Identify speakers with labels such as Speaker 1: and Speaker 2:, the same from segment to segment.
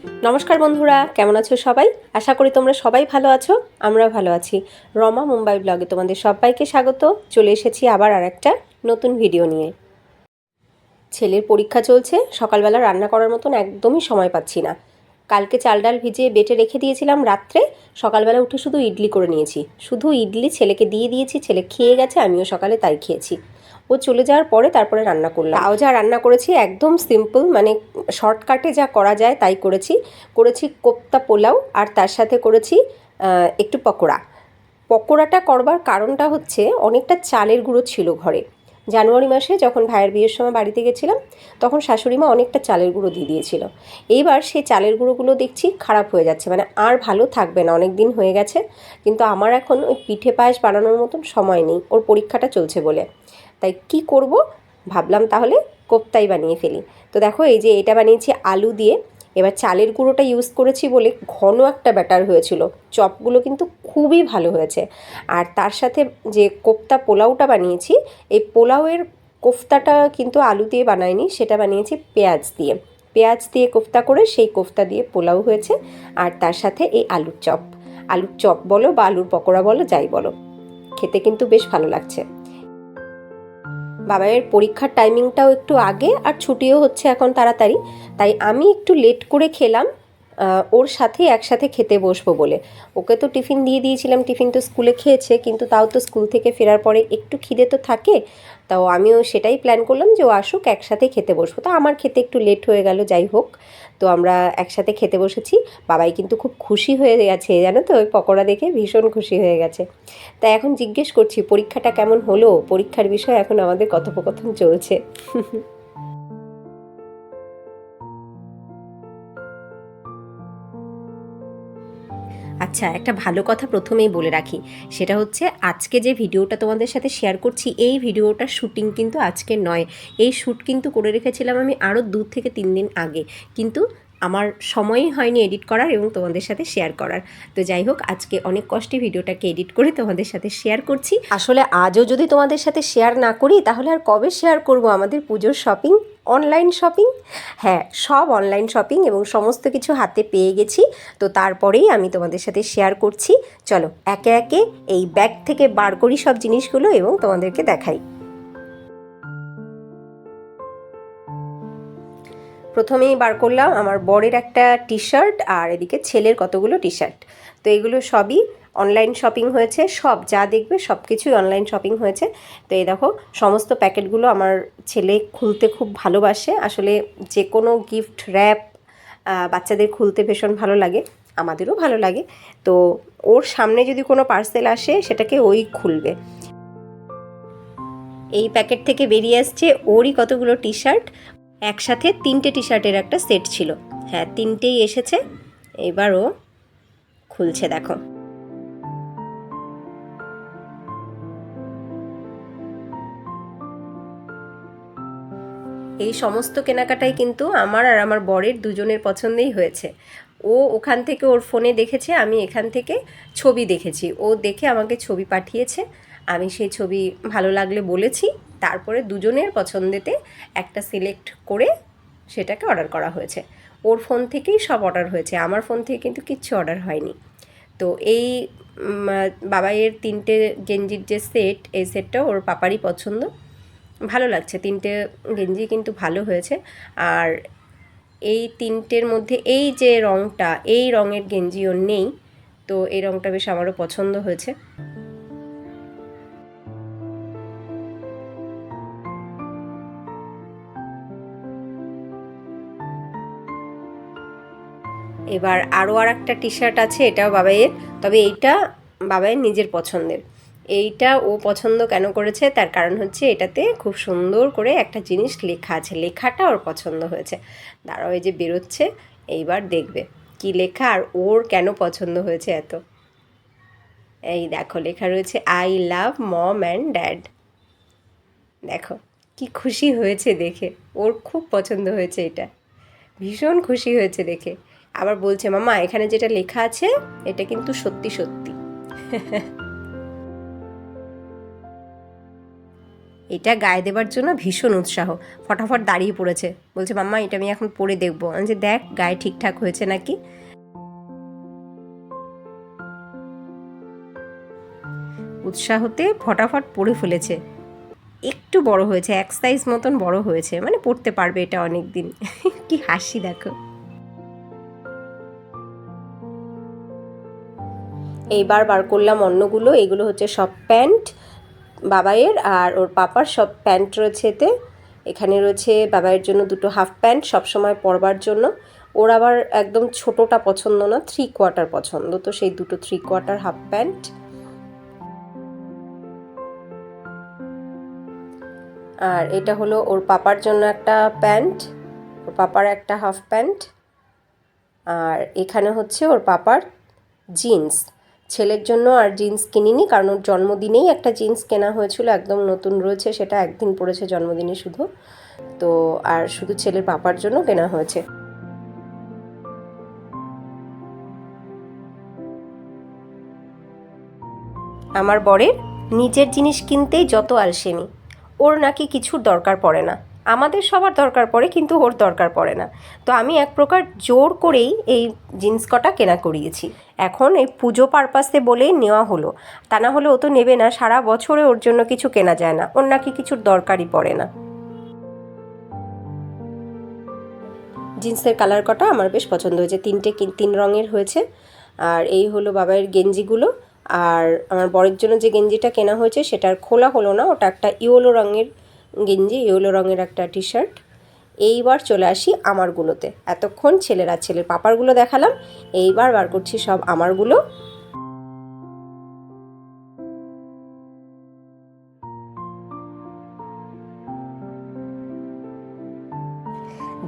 Speaker 1: নমস্কার বন্ধুরা, কেমন আছো সবাই? আশা করি তোমরা সবাই ভালো আছো। আমরা ভালো আছি। রমা মুম্বাই ব্লগে তোমাদের সবাইকে স্বাগত। চলে এসেছি আবার আরেকটা নতুন ভিডিও নিয়ে। ছেলের পরীক্ষা চলছে, সকালবেলা রান্না করার মতন একদমই সময় পাচ্ছি না। কালকে চাল ডাল ভিজিয়ে বেটে রেখে দিয়েছিলাম রাত্রে, সকালবেলা উঠে শুধু ইডলি করে নিয়েছি। শুধু ইডলি ছেলেকে দিয়ে দিয়েছি, ছেলে খেয়ে গেছে, আমিও সকালে তাই খেয়েছি। ও চলে যাওয়ার পরে তারপরে রান্না করলাম। তাও যা রান্না করেছি একদম সিম্পল, মানে শর্টকাটে যা করা যায় তাই করেছি কোপ্তা পোলাও, আর তার সাথে করেছি একটু পকোড়া। পকোড়াটা করবার কারণটা হচ্ছে অনেকটা চালের গুঁড়ো ছিল ঘরে। জানুয়ারি মাসে যখন ভাইয়ের বিয়ের সময় বাড়িতে গেছিলাম, তখন শাশুড়িমা অনেকটা চালের গুঁড়ো দিয়ে দিয়েছিল। এইবার সেই চালের গুঁড়োগুলো দেখছি খারাপ হয়ে যাচ্ছে, মানে আর ভালো থাকবে না, অনেক দিন হয়ে গেছে। কিন্তু আমার এখন ওই পিঠে পায়েস বানানোর মতন সময় নেই, ওর পরীক্ষাটা চলছে বলে। তাই কি করব ভাবলাম, তাহলে কোপ্তাই বানিয়ে ফেলি। তো দেখো, এই যে এটা বানিয়েছি আলু দিয়ে। এবার চালের গুঁড়োটা ইউজ করেছি বলে ঘন একটা ব্যাটার হয়েছিল। চপগুলো কিন্তু খুবই ভালো হয়েছে। আর তার সাথে যে কোপ্তা পোলাওটা বানিয়েছি, এই পোলাওয়ের কোফতাটা কিন্তু আলু দিয়ে বানাইনি, সেটা বানিয়েছি পেঁয়াজ দিয়ে। পেঁয়াজ দিয়ে কোফতা করে সেই কোফতা দিয়ে পোলাও হয়েছে। আর তার সাথে এই আলুর চপ বলো বা আলুর পকোড়া বলো, যাই বলো, খেতে কিন্তু বেশ ভালো লাগছে। বাবাইয়ের পরীক্ষার টাইমিংটাও একটু আগে, আর ছুটিও হচ্ছে এখন তাড়াতাড়ি, তাই আমি একটু লেট করে খেলাম ওর সাথে একসাথে খেতে বসবো বলে। ওকে তো টিফিন দিয়ে দিয়েছিলাম, টিফিন তো স্কুলে খেয়েছে, কিন্তু তাও তো স্কুল থেকে ফেরার পরে একটু খিদে তো থাকে। তাও আমিও সেটাই প্ল্যান করলাম যে ও আসুক, একসাথে খেতে বসবো। তো আমার খেতে একটু লেট হয়ে গেল, যাই হোক। তো আমরা একসাথে খেতে বসেছি। বাবাই কিন্তু খুব খুশি হয়ে গেছে, জানো তো, ওই পকোড়া দেখে ভীষণ খুশি হয়ে গেছে। তাই এখন জিজ্ঞেস করছি পরীক্ষাটা কেমন হলো, পরীক্ষার বিষয়ে এখন আমাদের কথোপকথন চলছে। আচ্ছা, একটা ভালো কথা প্রথমেই বলে রাখি, সেটা হচ্ছে আজকে যে ভিডিওটা তোমাদের সাথে শেয়ার করছি, এই ভিডিওটার শ্যুটিং কিন্তু আজকে নয়। এই শ্যুট কিন্তু করে রেখেছিলাম আমি আরও 2 থেকে 3 দিন আগে, কিন্তু আমার সময়ই হয়নি এডিট করার এবং তোমাদের সাথে শেয়ার করার। তো যাই হোক, আজকে অনেক কষ্টে ভিডিওটাকে এডিট করে তোমাদের সাথে শেয়ার করছি। আসলে আজও যদি তোমাদের সাথে শেয়ার না করি, তাহলে আর কবে শেয়ার করব আমাদের পুজোর শপিং, অনলাইন শপিং। হ্যাঁ, সব অনলাইন শপিং এবং সমস্ত কিছু হাতে পেয়ে গেছি। তো তারপরেই আমি তোমাদের সাথে শেয়ার করছি। চলো একে একে এই ব্যাগ থেকে বার করি সব জিনিসগুলো এবং তোমাদেরকে দেখাই। প্রথমেই বার করলাম আমার বরের একটা টি শার্ট, আর এদিকে ছেলের কতগুলো টি শার্ট। তো এগুলো সবই অনলাইন শপিং হয়েছে, সব যা দেখবে সব কিছুই অনলাইন শপিং হয়েছে। তো এই দেখো, সমস্ত প্যাকেটগুলো আমার ছেলে খুলতে খুব ভালোবাসে। আসলে যে কোনো গিফট র্যাপ বাচ্চাদের খুলতে ভীষণ ভালো লাগে, আমাদেরও ভালো লাগে। তো ওর সামনে যদি কোনো পার্সেল আসে, সেটাকে ওই খুলবে। এই প্যাকেট থেকে বেরিয়ে আসছে ওরই কতগুলো টি শার্ট। একসাথে 3টে টি শার্টের একটা সেট ছিল। হ্যাঁ, 3টেই এসেছে। এবার ও খুলছে, দেখো। এই সমস্ত কেনাকাটাই কিন্তু আমার আর আমার বরের দুজনের পছন্দেই হয়েছে। ও ওখান থেকে ওর ফোনে দেখেছে, আমি এখান থেকে ছবি দেখেছি, ও দেখে আমাকে ছবি পাঠিয়েছে। আমি সেই ছবি ভালো লাগলে বলেছি, তারপরে দুজনের পছন্দেতে একটা সিলেক্ট করে সেটাকে অর্ডার করা হয়েছে। ওর ফোন থেকেই সব অর্ডার হয়েছে, আমার ফোন থেকে কিন্তু কিচ্ছু অর্ডার হয়নি। তো এই বাবাইয়ের 3টে গেঞ্জির যে সেট, এই সেটটা ওর পাপারই পছন্দ। ভালো লাগছে, 3টে গেঞ্জি কিন্তু ভালো হয়েছে। আর এই 3টের মধ্যে এই যে রঙটা, এই রঙের গেঞ্জি ওর নেই, তো এই রঙটা বেশ আমারও পছন্দ হয়েছে। এবার আরও আর একটা টি শার্ট আছে, এটাও বাবাইয়ের, তবে এইটা বাবাইয়ের নিজের পছন্দের। এইটা ও পছন্দ কেন করেছে, তার কারণ হচ্ছে এটাতে খুব সুন্দর করে একটা জিনিস লেখা আছে, লেখাটা ওর পছন্দ হয়েছে। দাঁড়াও, এই যে বেরোচ্ছে, এইবার দেখবে কি লেখা আর ওর কেন পছন্দ হয়েছে এত। এই দেখো, লেখা রয়েছে I love mom and dad. দেখো কি খুশি হয়েছে দেখে, ওর খুব পছন্দ হয়েছে এটা, ভীষণ খুশি হয়েছে দেখে। আবার বলছে, মামা এখানে যেটা লেখা আছে এটা কিন্তু সত্যি সত্যি। এটা গায়ে দেবার জন্য ভীষণ উৎসাহ, ফটাফট দাঁড়িয়ে পড়েছে, বলছে মাম্মা এটা আমি এখন পরে দেখবো। আমি যে দেখ গায়ে ঠিকঠাক হয়েছে নাকি। উৎসাহতে ফটাফট পরে ফেলেছে। একটু বড় হয়েছে, এক সাইজ মতন বড় হয়েছে, মানে পড়তে পারবে এটা অনেক দিন। কি হাসি দেখো। এইবার বার করলাম অন্যগুলো। এগুলো হচ্ছে সব প্যান্ট বাবাইয়ের, আর ওর পাপার সব প্যান্ট রয়েছে এতে। এখানে রয়েছে বাবাইয়ের জন্য দুটো হাফ প্যান্ট সবসময় পরবার জন্য। ওর আবার একদম ছোটোটা পছন্দ না, 3/4 পছন্দ, তো সেই দুটো 3/4 হাফ প্যান্ট। আর এটা হলো ওর পাপার জন্য একটা প্যান্ট, ওর পাপার একটা হাফ প্যান্ট। আর এখানে হচ্ছে ওর পাপার জিন্স। ছেলের জন্য আর জিন্স কিনিনি, কারণ ওর জন্মদিনেই একটা জিন্স কেনা হয়েছিল, একদম নতুন রয়েছে, সেটা একদিন পরেছে জন্মদিনে শুধু। তো আর শুধু ছেলের পাপার জন্য কেনা হয়েছে। আমার বরের নিজের জিনিস কিনতেই যত আলসেমি। ওর নাকি কিছুর দরকার পড়ে না, আমাদের সবার দরকার পড়ে কিন্তু ওর দরকার পড়ে না। তো আমি এক প্রকার জোর করেই এই জিন্স কটা কেনা করিয়েছি। এখন এই পুজো পারপাসে বলেই নেওয়া হলো, তা না হলে ও তো নেবে না, সারা বছরে ওর জন্য কিছু কেনা যায় না, ওর নাকি কিছুর দরকারই পড়ে না। জিন্সের কালার কটা আমার বেশ পছন্দ হয়েছে, 3 রঙের হয়েছে। আর এই হলো বাবাইয়ের গেঞ্জিগুলো। আর আমার বরের জন্য যে গেঞ্জিটা কেনা হয়েছে সেটার খোলা হলো না, ওটা একটা ইয়েলো রঙের গেঞ্জি, ইয়েলো রঙের একটা টি শার্ট। এইবার চলে আসি আমারগুলোতে। এতক্ষণ ছেলের আর ছেলের পাপারগুলো দেখালাম, এইবার বার করছি সব আমারগুলো।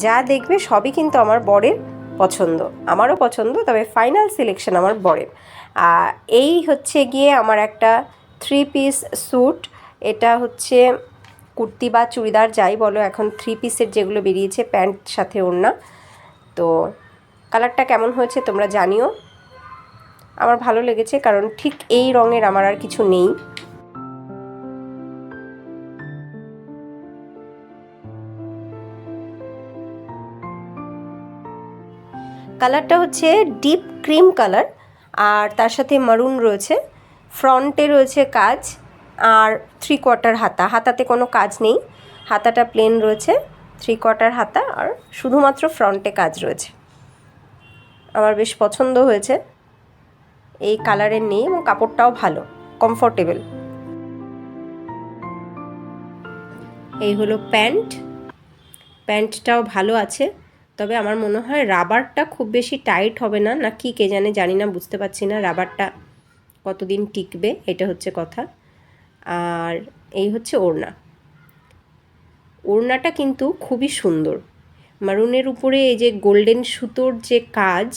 Speaker 1: যা দেখবে সবই কিন্তু আমার বরের পছন্দ, আমারও পছন্দ, তবে ফাইনাল সিলেকশন আমার বরের। এই হচ্ছে গিয়ে আমার একটা 3 পিস স্যুট। এটা হচ্ছে কুর্তি বা চুড়িদার যাই বলো, এখন 3 পিসের যেগুলো বেরিয়েছে, প্যান্ট সাথে ওড়না। তো কালারটা কেমন হয়েছে তোমরা জানিও। আমার ভালো লেগেছে, কারণ ঠিক এই রঙের আমার আর কিছু নেই। কালারটা হচ্ছে ডিপ ক্রিম কালার, আর তার সাথে মারুন রয়েছে। ফ্রন্টে রয়েছে কাজ, আর 3/4 হাতা, হাতাতে কোনো কাজ নেই, হাতাটা প্লেন রয়েছে, 3/4 হাতা, আর শুধুমাত্র ফ্রন্টে কাজ রয়েছে। আমার বেশ পছন্দ হয়েছে, এই কালারের নেই, এবং কাপড়টাও ভালো, কমফোর্টেবল। এই হলো প্যান্ট, প্যান্টটাও ভালো আছে, তবে আমার মনে হয় রাবারটা খুব বেশি টাইট হবে না, না কি কে জানে, জানি না, বুঝতে পারছি না রাবারটা কতদিন টিকবে, এটা হচ্ছে কথা। আর এই হচ্ছে ওড়না। ওড়নাটা কিন্তু খুবই সুন্দর, মারুনের উপরে এই যে গোল্ডেন সুতোর যে কাজ,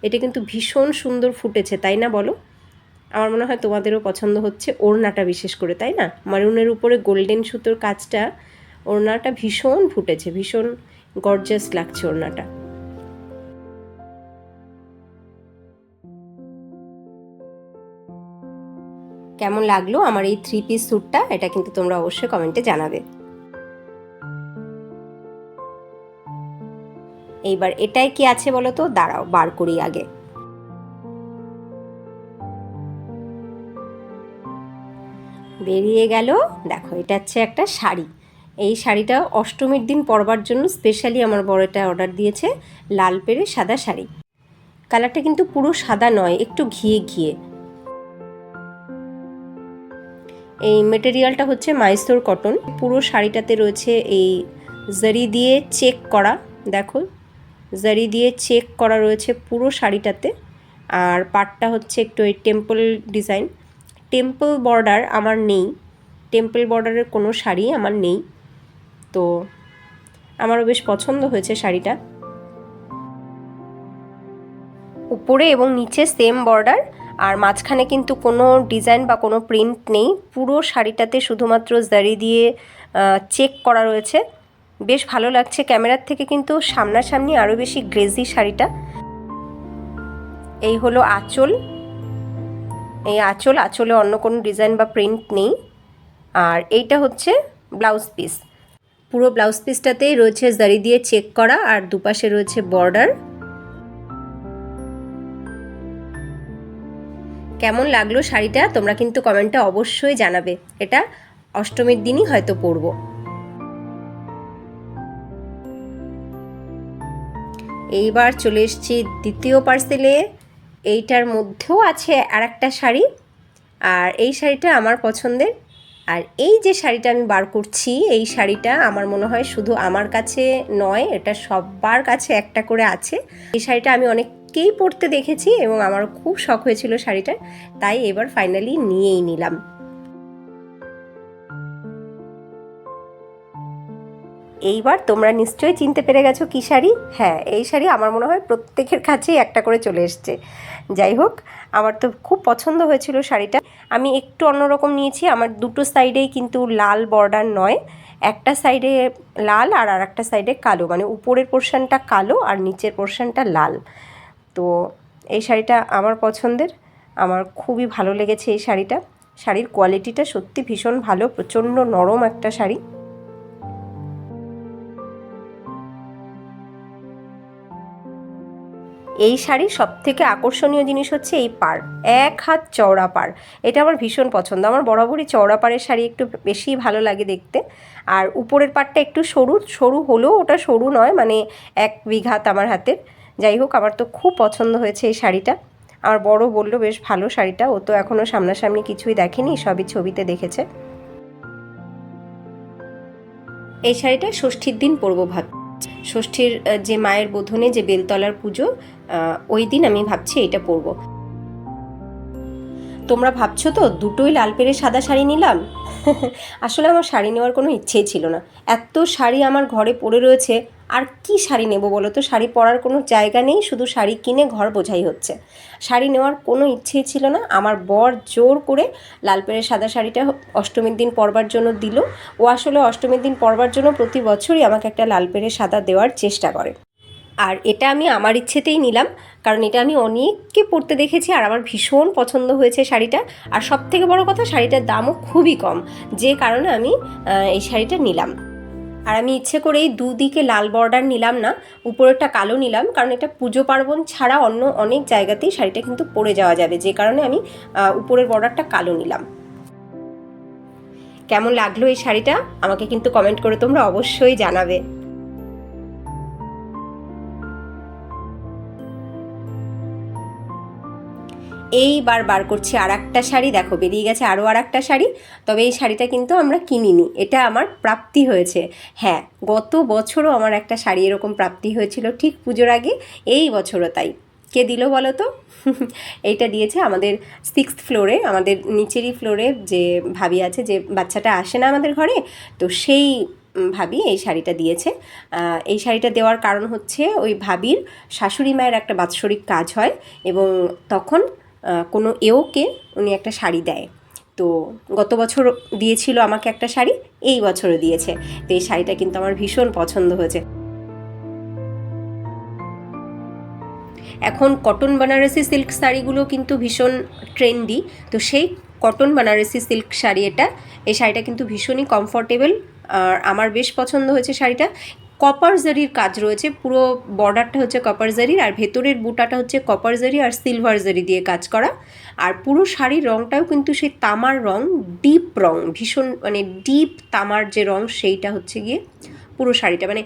Speaker 1: এটা কিন্তু ভীষণ সুন্দর ফুটেছে, তাই না বলো? আমার মনে হয় তোমাদেরও পছন্দ হচ্ছে ওড়নাটা বিশেষ করে, তাই না? মারুনের উপরে গোল্ডেন সুতোর কাজটা, ওড়নাটা ভীষণ ফুটেছে, ভীষণ গর্জাস লাগছে ওড়নাটা। কেমন লাগলো আমার এই 3 পিস স্যুটটা, এটা কিন্তু তোমরা অবশ্যই কমেন্টে জানাবে। এইবার এটাই কি আছে বলো তো, দাঁড়াও বার করি আগে। বেরিয়ে গেল, দেখো এটা হচ্ছে একটা শাড়ি। এই শাড়িটা অষ্টমীর দিন পরবার জন্য স্পেশালি আমার বড় এটা অর্ডার দিয়েছে, লাল পেরে সাদা শাড়ি। কালারটা কিন্তু পুরো সাদা নয়, একটু ঘিয়ে ঘিয়ে। এই মেটেরিয়ালটা হচ্ছে মাইসোর কটন। পুরো শাড়িটাতে রয়েছে এই জারি দিয়ে চেক করা, দেখো জারি দিয়ে চেক করা রয়েছে পুরো শাড়িটাতে। আর পাটটা হচ্ছে একটু এই টেম্পল ডিজাইন, টেম্পল বর্ডার আমার নেই, টেম্পল বর্ডারের কোনো শাড়ি আমার নেই, তো আমারও বেশ পছন্দ হয়েছে শাড়িটা। উপরে এবং নিচে সেম বর্ডার, আর মাঝখানে কিন্তু কোনো ডিজাইন বা কোনো প্রিন্ট নেই, পুরো শাড়িটাতে শুধুমাত্র জারি দিয়ে চেক করা রয়েছে। বেশ ভালো লাগছে, ক্যামেরার থেকে কিন্তু সামনাসামনি আরও বেশি গ্লেজি শাড়িটা। এই হলো আঁচল, এই আঁচলে অন্য কোনো ডিজাইন বা প্রিন্ট নেই। আর এইটা হচ্ছে ব্লাউজ পিস। পুরো ব্লাউজ পিসটাতেই রয়েছে জারি দিয়ে চেক করা আর দুপাশে রয়েছে বর্ডার। কেমন লাগলো শাড়িটা তোমরা কিন্তু কমেন্টে অবশ্যই জানাবে। এটা অষ্টমীর দিনই হয়তো পরবো। এইবার চলে এসেছি দ্বিতীয় পার্সেলে। এইটার মধ্যেও আছে আর একটা শাড়ি, আর এই শাড়িটা আমার পছন্দের। আর এই যে শাড়িটা আমি বার করছি, এই শাড়িটা আমার মনে হয় শুধু আমার কাছে নয়, এটা সবার কাছে একটা করে আছে। এই শাড়িটা আমি অনেককেই পরতে দেখেছি এবং আমার খুব শখ হয়েছিল শাড়িটা, তাই এবার ফাইনালি নিয়েই নিলাম। এইবার তোমরা নিশ্চয়ই চিনতে পেরে গেছো কী শাড়ি। হ্যাঁ, এই শাড়ি আমার মনে হয় প্রত্যেকের কাছেই একটা করে চলে এসছে। যাই হোক, আমার তো খুব পছন্দ হয়েছিল শাড়িটা। আমি একটু অন্যরকম নিয়েছি, আমার দুটো সাইডেই কিন্তু লাল বর্ডার নয়, একটা সাইডে লাল আর একটা সাইডে কালো, মানে উপরের পোর্শনটা কালো আর নিচের পোর্শনটা লাল। তো এই শাড়িটা আমার পছন্দের, আমার খুবই ভালো লেগেছে এই শাড়িটা। শাড়ির কোয়ালিটিটা সত্যি ভীষণ ভালো, প্রচণ্ড নরম একটা শাড়ি। এই শাড়ির সবথেকে আকর্ষণীয় জিনিস হচ্ছে এই পাড়, 1 হাত চওড়া পাড়। এটা আমার ভীষণ পছন্দ, আমার বরাবরই চওড়া পাড়ের শাড়ি একটু বেশি ভালো লাগে দেখতে। আর উপরের পাড়টা একটু সরু সরু হলেও ওটা সরু নয়, মানে 1 বিঘাত আমার হাতের। যাই হোক, আমার তো খুব পছন্দ হয়েছে এই শাড়িটা। আমার বড় বললো বেশ ভালো শাড়িটা, ও তো এখনও সামনাসামনি কিছুই দেখেনি, সবই ছবিতে দেখেছে। এই শাড়িটা ষষ্ঠীর দিন পরবো ভাব, ষষ্ঠীর যে মায়ের বোধনে যে বেলতলার পুজো, ওই দিন আমি ভাবছি এটা পরবো। তোমরা ভাবছো তো দুটোই লাল পেরে সাদা শাড়ি নিলাম। আসলে আমার শাড়ি নেওয়ার কোনো ইচ্ছেই ছিল না, এত শাড়ি আমার ঘরে পড়ে রয়েছে, আর কি শাড়ি নেব বলো তো? শাড়ি পরার কোনো জায়গা নেই, শুধু শাড়ি কিনে ঘর বোঝাই হচ্ছে। শাড়ি নেওয়ার কোনো ইচ্ছেই ছিল না। আমার বর জোর করে লাল পেরে সাদা শাড়িটা অষ্টমীর দিন পরবার জন্য দিল। ও আসলে অষ্টমীর দিন পরবার জন্য প্রতি বছরই আমাকে একটা লাল পেরে সাদা দেওয়ার চেষ্টা করে, আর এটা আমি আমার ইচ্ছেতেই নিলাম, কারণ এটা আমি অনেককে পরতে দেখেছি আর আমার ভীষণ পছন্দ হয়েছে শাড়িটা। আর সবথেকে বড় কথা, শাড়িটার দামও খুবই কম, যে কারণে আমি এই শাড়িটা নিলাম। আর আমি ইচ্ছে করেই দুদিকে লাল বর্ডার নিলাম না, উপরেরটা কালো নিলাম, কারণ এটা পুজো পার্বণ ছাড়া অন্য অনেক জায়গাতেই শাড়িটা কিন্তু পরে যাওয়া যাবে, যে কারণে আমি উপরের বর্ডারটা কালো নিলাম। কেমন লাগলো এই শাড়িটা আমাকে কিন্তু কমেন্ট করে তোমরা অবশ্যই জানাবে। এইবার বার করছি আর একটা শাড়ি, দেখো বেরিয়ে গেছে আরও আর একটা শাড়ি। তবে এই শাড়িটা কিন্তু আমরা কিনিনি, এটা আমার প্রাপ্তি হয়েছে। হ্যাঁ, গত বছরও আমার একটা শাড়ি এরকম প্রাপ্তি হয়েছিল ঠিক পুজোর আগে, এই বছরও তাই। কে দিল বলো তো? এইটা দিয়েছে আমাদের 6th ফ্লোরে, আমাদের নিচেরই ফ্লোরে যে ভাবি আছে, যে বাচ্চাটা আসে না আমাদের ঘরে, তো সেই ভাবি এই শাড়িটা দিয়েছে। এই শাড়িটা দেওয়ার কারণ হচ্ছে ওই ভাবির শাশুড়ি মায়ের একটা বাৎসরিক কাজ হয়, এবং তখন কোনো এওকে উনি একটা শাড়ি দেয়। তো গত বছর দিয়েছিল আমাকে একটা শাড়ি, এই বছরও দিয়েছে। তো এই শাড়িটা কিন্তু আমার ভীষণ পছন্দ হয়েছে। এখন কটন বানারসি সিল্ক শাড়িগুলো কিন্তু ভীষণ ট্রেন্ডি, তো সেই কটন বানারসি সিল্ক শাড়ি এটা। এই শাড়িটা কিন্তু ভীষণই কমফোর্টেবল, আর আমার বেশ পছন্দ হয়েছে শাড়িটা। কপার জারির কাজ রয়েছে, পুরো বর্ডারটা হচ্ছে কপার জারির, আর ভেতরের বুটাটা হচ্ছে কপার জারি আর সিলভার জারি দিয়ে কাজ করা। আর পুরো শাড়ির রঙটাও কিন্তু সেই তামার রং, ডিপ রং, ভীষণ মানে ডিপ তামার যে রং সেইটা হচ্ছে গিয়ে পুরো শাড়িটা, মানে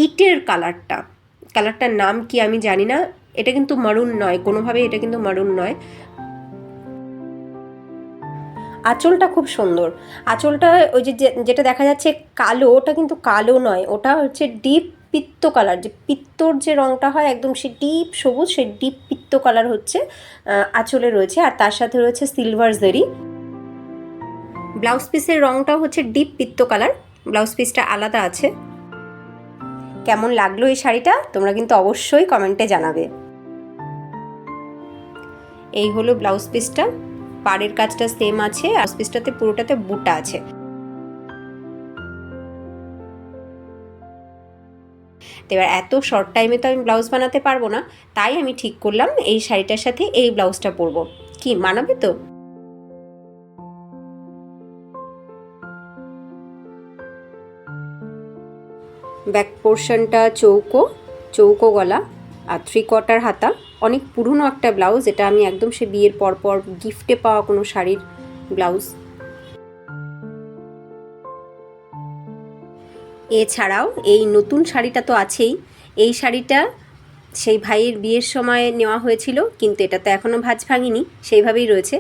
Speaker 1: ইটের কালারটার নাম কি আমি জানি না। এটা কিন্তু মারুন নয় কোনোভাবে, এটা কিন্তু মারুন নয়। আঁচলটা খুব সুন্দর, আঁচলটা ওই যে যেটা দেখা যাচ্ছে কালো, ওটা কিন্তু কালো নয়, ওটা হচ্ছে ডিপ পিত্ত কালার, যে পিত্তর যে রঙটা হয় একদম সে ডিপ সবুজ, সে ডিপ পিত্ত কালার হচ্ছে আঁচলে রয়েছে, আর তার সাথে রয়েছে সিলভার জারি। ব্লাউজ পিসের রঙটাও হচ্ছে ডিপ পিত্ত কালার, ব্লাউজ পিসটা আলাদা আছে। কেমন লাগলো এই শাড়িটা তোমরা কিন্তু অবশ্যই কমেন্টে জানাবে। এই হলো ব্লাউজ পিসটা, পাড়ের কাজটা সেম আছে, ব্লাউজ পিসটাতে পুরোটাতে বুটা আছে। এবার এত শর্ট টাইমে তো আমি ব্লাউজ বানাতে পারবো না, তাই আমি ঠিক করলাম এই শাড়িটার সাথে এই ব্লাউজটা পরবো। কি মানাবে তো? ব্যাক পোর্শনটা চৌকো গলা আর 3/4 হাতা। অনেক পুরনো একটা ব্লাউজ, এটা আমি একদম সে বিয়ের পরপর গিফটে পাওয়া কোনো শাড়ির ব্লাউজ। এছাড়াও এই নতুন শাড়িটা তো আছেই, এই শাড়িটা সেই ভাইয়ের বিয়ের সময় নেওয়া হয়েছিল, কিন্তু এটা তো এখনও ভাঁজ ভাঙিনি, সেইভাবেই রয়েছে।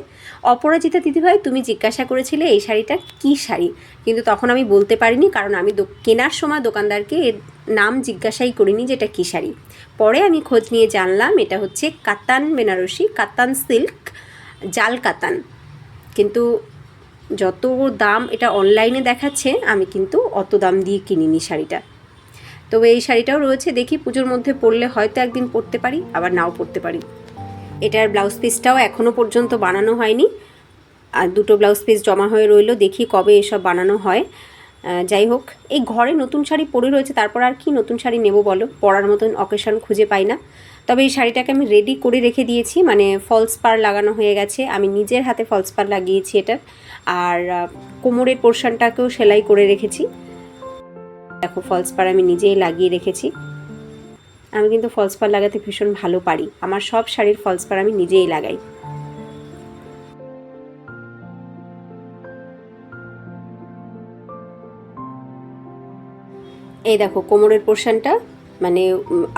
Speaker 1: অপরাজিতা দিদিভাই, তুমি জিজ্ঞাসা করেছিলে এই শাড়িটা কী শাড়ি, কিন্তু তখন আমি বলতে পারিনি, কারণ আমি কেনার সময় দোকানদারকে এর নাম জিজ্ঞাসাই করিনি যে এটা কী শাড়ি। পরে আমি খোঁজ নিয়ে জানলাম এটা হচ্ছে কাতান বেনারসি, কাতান সিল্ক, জাল কাতান। কিন্তু যত দাম এটা অনলাইনে দেখাচ্ছে, আমি কিন্তু অত দাম দিয়ে কিনিনি শাড়িটা। তবে এই শাড়িটাও রয়েছে, দেখি পুজোর মধ্যে পরলে হয়তো একদিন পরতে পারি, আবার নাও পরতে পারি। এটার ব্লাউজ পিসটাও এখনও পর্যন্ত বানানো হয়নি, আর 2টো ব্লাউজ পিস জমা হয়ে রইল, দেখি কবে এসব বানানো হয়। যাই হোক, এই ঘরে নতুন শাড়ি পরে রয়েছে, তারপর আর কি নতুন শাড়ি নেব বলো, পরার মতন অকেশন খুঁজে পাই না। তবে এই শাড়িটাকে আমি রেডি করে রেখে দিয়েছি, মানে ফলস পার লাগানো হয়ে গেছে, আমি নিজের হাতে ফলস পার লাগিয়েছি এটা। আর কোমরের পোর্শনটাকেও সেলাই করে রেখেছি, দেখো ফলস পার আমি নিজেই লাগিয়ে রেখেছি। আমি কিন্তু ফলস পার লাগাতে ভীষণ ভালো পারি, আমার সব শাড়ির ফলস পার আমি নিজেই লাগাই। এই দেখো কোমরের পোর্শনটা, মানে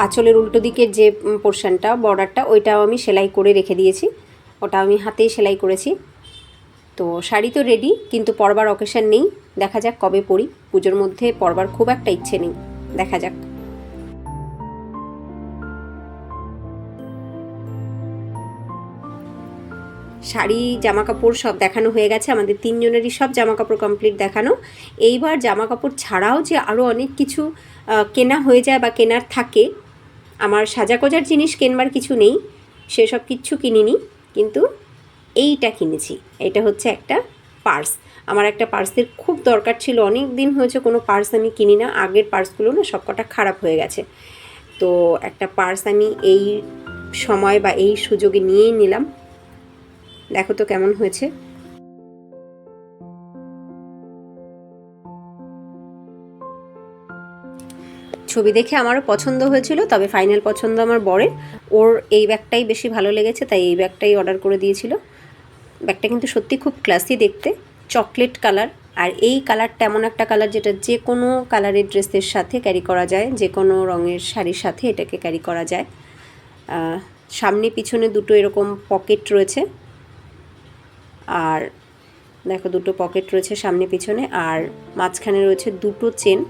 Speaker 1: আঁচলের উল্টো দিকের যে পোর্শনটা, বর্ডারটা, ওইটাও আমি সেলাই করে রেখে দিয়েছি, ওটা আমি হাতেই সেলাই করেছি। তো শাড়ি তো রেডি, কিন্তু পরবার অকেশন নেই, দেখা যাক কবে পরি। পুজোর মধ্যে পরবার খুব একটা ইচ্ছে নেই, দেখা যাক। শাড়ি জামা কাপড় সব দেখানো হয়ে গেছে, আমাদের 3 জনেরই সব জামা কাপড় কমপ্লিট দেখানো। এইবার জামা কাপড় ছাড়াও যে আরও অনেক কিছু কেনা হয়ে যায় বা কেনার থাকে, আমার সাজাগোজার জিনিস কেনবার কিছু নেই, সেসব কিচ্ছু কিনিনি, কিন্তু এইটা কিনেছি। এটা হচ্ছে একটা পার্স, আমার একটা পার্সের খুব দরকার ছিল, অনেক দিন হয়েছে কোনো পার্স আমি কিনি না, আগের পার্সগুলো না সব কটা খারাপ হয়ে গেছে। তো একটা পার্স আমি এই সময় বা এই সুযোগে নিয়েই নিলাম, দেখো তো কেমন হয়েছে। ছবি দেখে আমারও পছন্দ হয়েছিল, তবে ফাইনাল পছন্দ আমার বরের, ওর এই ব্যাগটাই বেশি ভালো লেগেছে, তাই এই ব্যাগটাই অর্ডার করে দিয়েছিল। ব্যাগটা কিন্তু সত্যি খুব ক্লাসি দেখতে, চকলেট কালার, আর এই কালারটা এমন একটা কালার যেটা যে কোনো কালারের ড্রেসের সাথে ক্যারি করা যায়, যে কোনো রঙের শাড়ির সাথে এটাকে ক্যারি করা যায়। সামনে পিছনে দুটো এরকম পকেট রয়েছে, আর দেখো 2টো পকেট রয়েছে সামনে পিছনে, আর মাঝখানে রয়েছে 2টো চেন।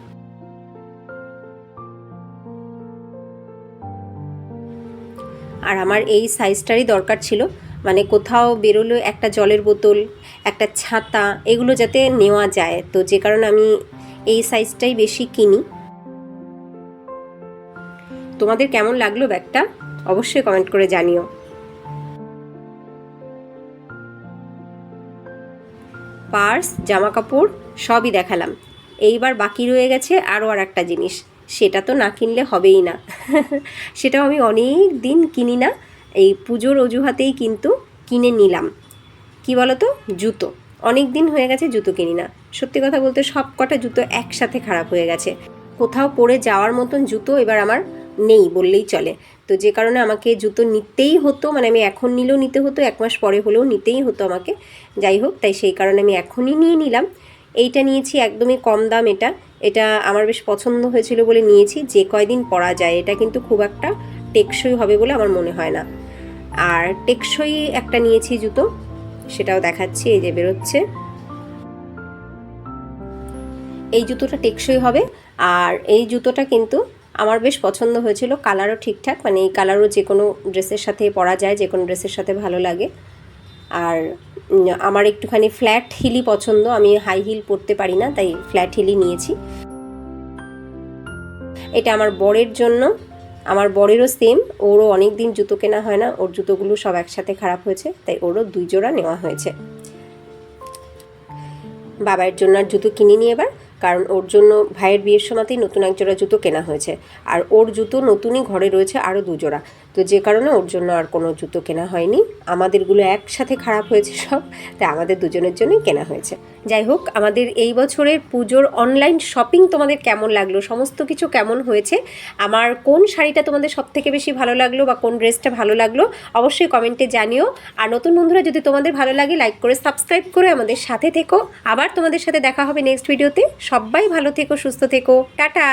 Speaker 1: আর আমার এই সাইজটারই দরকার ছিল, মানে কোথাও বেরোলে একটা জলের বোতল, একটা ছাতা, এগুলো যাতে নেওয়া যায়, তো যে কারণে আমি এই সাইজটাই বেশি কিনি। তোমাদের কেমন লাগলো ব্যাগটা অবশ্যই কমেন্ট করে জানিও। পার্স, জামা কাপড় সবই দেখালাম, এইবার বাকি রয়ে গেছে আরও আর একটা জিনিস, সেটা তো না কিনলে হবেই না সেটাও আমি অনেক দিন কিনি না, এই পুজোর অজুহাতেই কিন্তু কিনে নিলাম। কি বলো তো, জুতো, অনেক দিন হয়ে গেছে জুতো কিনি না, সত্যি কথা বলতে সব কটা জুতো একসাথে খারাপ হয়ে গেছে, কোথাও পরে যাওয়ার মতন জুতো এবার আমার নেই বললেই চলে। তো যে কারণে আমাকে জুতো নিতেই হতো, মানে আমি এখন নিলেও নিতে হতো, 1 মাস পরে হলেও নিতেই হতো আমাকে। যাই হোক, তাই সেই কারণে আমি এখনই নিয়ে নিলাম। এইটা নিয়েছি একদমই কম দাম, এটা আমার বেশ পছন্দ হয়েছিল বলে নিয়েছি, যে কয়দিন পরা যায়, এটা কিন্তু খুব একটা টেকসই হবে বলে আমার মনে হয় না। আর টেকসই একটা নিয়েছি জুতো, সেটাও দেখাচ্ছি, এই যে বেরোচ্ছে, এই জুতোটা টেকসই হবে। আর এই জুতোটা কিন্তু আমার বেশ পছন্দ হয়েছিল, কালারও ঠিকঠাক, মানে এই কালারও যে কোনো ড্রেসের সাথে পরা যায়, যে কোনো ড্রেসের সাথে ভালো লাগে। আর আমার একটুখানি ফ্ল্যাট হিলই পছন্দ, আমি হাই হিল পরতে পারি না, তাই ফ্ল্যাট হিলই নিয়েছি। এটা আমার বরের জন্য, আমার বরেরও সেম, ওরও অনেক দিন জুতো কেনা হয় না, ওর জুতোগুলো সব একসাথে খারাপ হয়েছে, তাই ওরও 2 জোড়া নেওয়া হয়েছে। বাবার জন্য আর জুতো কিনিনি এবার। কারণ ওর জন্য ভাইয়ের বিয়ের সময়তেই নতুন এক জোড়া জুতো কেনা হয়েছে, আর ওর জুতো নতুনই ঘরে রয়েছে আরও 2 জোড়া। তো যে কারণে ওর জন্য আর কোনো জুতো কেনা হয়নি, আমাদেরগুলো একসাথে খারাপ হয়েছে সব, তাই আমাদের দুজনের জন্যই কেনা হয়েছে। যাই হোক, আমাদের এই বছরের পুজোর অনলাইন শপিং তোমাদের কেমন লাগলো, সমস্ত কিছু কেমন হয়েছে, আমার কোন শাড়িটা তোমাদের সবথেকে বেশি ভালো লাগলো বা কোন ড্রেসটা ভালো লাগলো অবশ্যই কমেন্টে জানিও। আর নতুন বন্ধুরা যদি তোমাদের ভালো লাগে লাইক করে সাবস্ক্রাইব করে আমাদের সাথে থেকো। আবার তোমাদের সাথে দেখা হবে নেক্সট ভিডিওতে। সবাই ভালো থেকো, সুস্থ থেকো, টাটা।